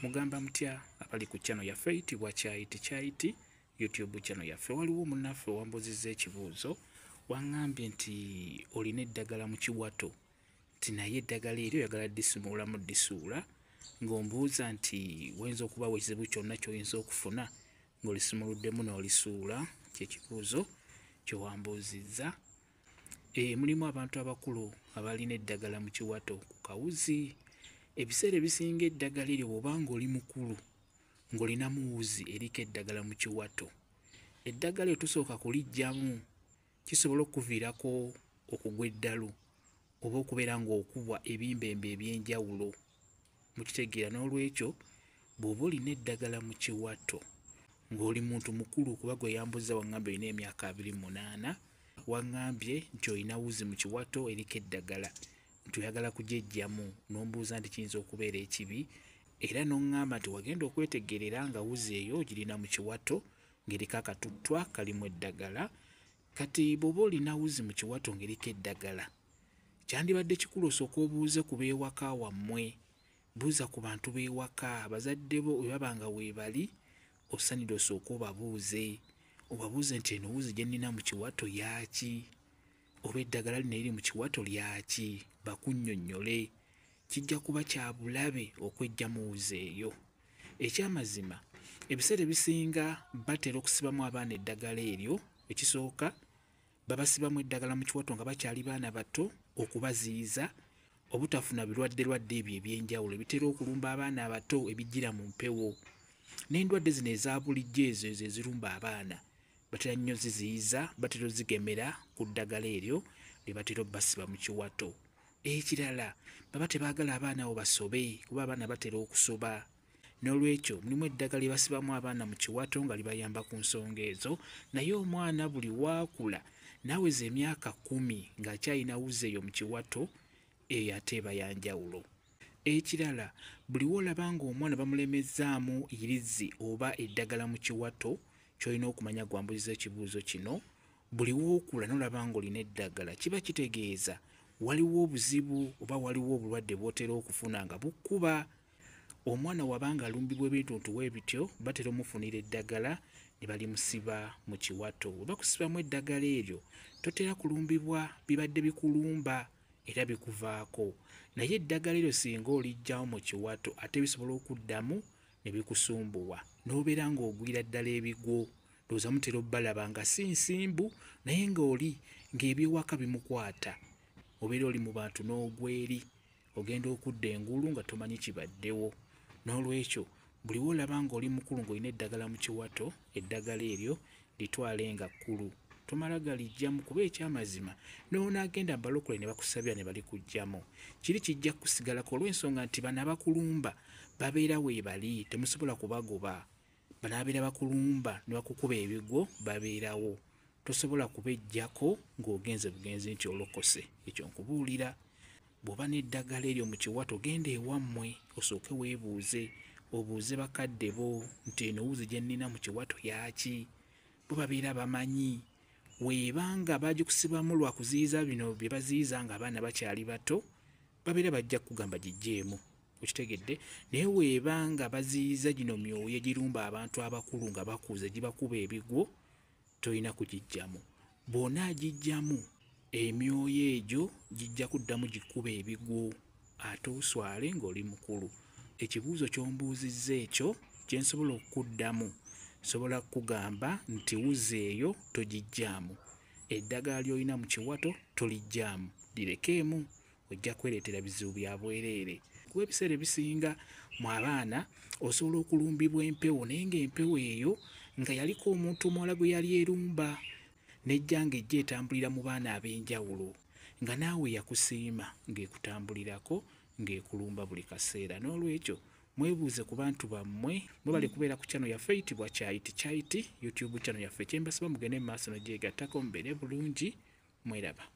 Mugamba mutya abali ku channel yaffe eyitibwa Kyayiti YouTube channel yaffe. Waliwo munnaffe wambuzizza ekibuuzo wangambye nti olina eddagala mu kiwato nti naye eddagala eryo oyagala ddisumulamu ddisuula, ng'ombuuza nti wayinza okubaawo ekizibu kyonna ky'oyinza okufuna ng'olisumuluddemu n'olisuula. Kyekibuuzo kye wambuuzizza. Mulimu abantu abakulu abalina eddagala mu kiwato ku kawuzi. Ebiseera ebisinga eddagala eryo bw'obanga oli mukulu ng'olinamu wuzi eriko eddagala mu kiwato, eddagala eryo tusooka kuliggyamu, kisobola okuviirako okugwa eddalu oba okubeera ng'okubwa ebimbembe eby'enjawulo. Mukitegeera, n'olwekyo bw'oba olina eddagala mu kiwato ng'oli muntu mukulu, kuba gwe yambuzza wangambye olina emyaka 28, wangambye nti olina wuzi mu kiwato eriko eddagala nti oyagala kugyegyamu, n'ombuuza nti kiyinza okubeera ekibi, era n'oŋŋamba nti wagenda okwetegerera nga wuzi eyo girina mu kiwato ng'eriko akatuttwa kalimu eddagala. Kati bw'oba olina wuzi mu kiwato ng'eriko eddagala, kyandibadde kikulu osooka obuuze ku b'ewaka wammwe, buuza ku bantu b'ewaka, bazadde bo bwe baba nga weebali, osanidde osooka obabuuze nti eno wuzi gye nnina mu kiwato yaaki, oba eddagala lino eriri mu kiwato lyaki, bakunnyonnyole. Kijja kuba kya bulabe okweggyamu wuzi eyo. Ekyamazima, ebiseera ebisinga batera okusibamu abaana eddagala eryo. Ekisooka, babasibamu eddagala mu kiwato nga bakyali baana bato okubaziyiza obutafuna birwadde ebyo eby'enjawulo ebitera okulumba abaana abato ebijjira mu mpewo. N'endwadde zino eza bulijjo ezo ezirumba abaana batera nnyo ziziyiza, batera ozigemera ku ddagala eryo lye batera obbasiba mu kiwato. Ekirala, baba tebaagala abaana abo basobe kuba abaana batera okusoba. N'olwekyo mulimu eddagala lye basibamu abaana mu kiwato nga libayamba ku nsonga ezo. Naye omwana buli waakula n'aweza emyaka 10 ng'akyalina wuzi eyo mu kiwato, eyo ate eba ya njawulo. Ekirala, buli woolaba ng'omwana bamulemezzaamu irizzi oba eddagala mu kiwato, ky'olina okumanya gwambuzizza ekibuuzo kino, buli wookula n'olaba ng'olina eddagala, kiba kitegeeza waliwo obuzibu oba waliwo obulwadde bw'otera okufuna nga bukkuba. Omwana wabanga alumbibwa ebintuntu bw'ebityo, batera omufunira eddagala ne balimusiba mu kiwato. Bwe bakusibamu eddagala eryo, totera kulumbibwa bibadde bikulumba era bikuvaako. Naye eddagala eryo singa oliggyawo mu kiwato ate bisobola okuddamu ne bikusumbuwa, n'obeera ng'ogwira ddala ebigwo. Ndowooza mutera obbalaba nga si nsimbu naye ng'oli ng'ebyewaka bimukwata. Obeera oli mu bantu n'ogwa eri, ogenda okudda engulu nga tomanyi kibaddewo. N'olwekyo buli woolaba ng'oli mukulu ng'olina eddagala mu kiwato, eddagala eryo litwale nga kkulu, tomala galiggyamu kuba ekyamazima n'onaagenda balokole ne bakusabira ne balikuggyamu, kiri kijja kusigalako olw'ensonga nti bano abakulumba babeera weebali, temusobola kubagoba. Bano ababeera bakulumba ne bakukuba ebigwo babeerawo, tosobola kubeggyako ng'ogenze bugenzi nti olokose. Ekyo nkubuulira. Bw'oba n'eddagala eryo mu kiwato, genda ewammwe osooke weebuuze, obuuze bakadde bo nti eno wuzi gye nnina mu kiwato yaaki, bo babeera bamanyi. Weebanga bagikusibamu lwa kuziyiza bino bye baziyiza nga abaana bakyali bato, babeera bajja kugamba giggyeemu, okitegedde. Naye weebanga baziyiza gino myoyo egirumba abantu abakulu nga bakuze gibakuba ebigwo, tolina kugiggyamu. Bw'onaagiggyamu, emyoyo egyo gijja kuddamu gikkuba ebigwo ate oswale ng'oli mukulu. Ekibuuzo ky'ombuuzizza ekyo kye nsobola okuddamu, nsobola kugamba nti wuzi eyo togiggyaamu, eddagala ly'olina mu kiwato toliggyamu, lirekeemu, ojja kwereetera bizibu bya bwereere. Kuba ebiseera ebisinga mu abaana osobola okulumbibwa empewo, naye ng'empewo eyo nga yaliko omuntu omuwala gwe yali erumba, nejja ng'ejja etambulira mu baana ab'enjawulo, nga naawe yakusiima ng'ekutambulirako ng'ekulumba buli kaseera. N'olwekyo mwebuuze ku bantu bammwe, mwebale kubeera ku channel yaffe eyitibwa Kyayiti YouTube channel yaffe. Kyembasaba mugende mu maaso n'ogyegattako mubeere bulungi, mweraba.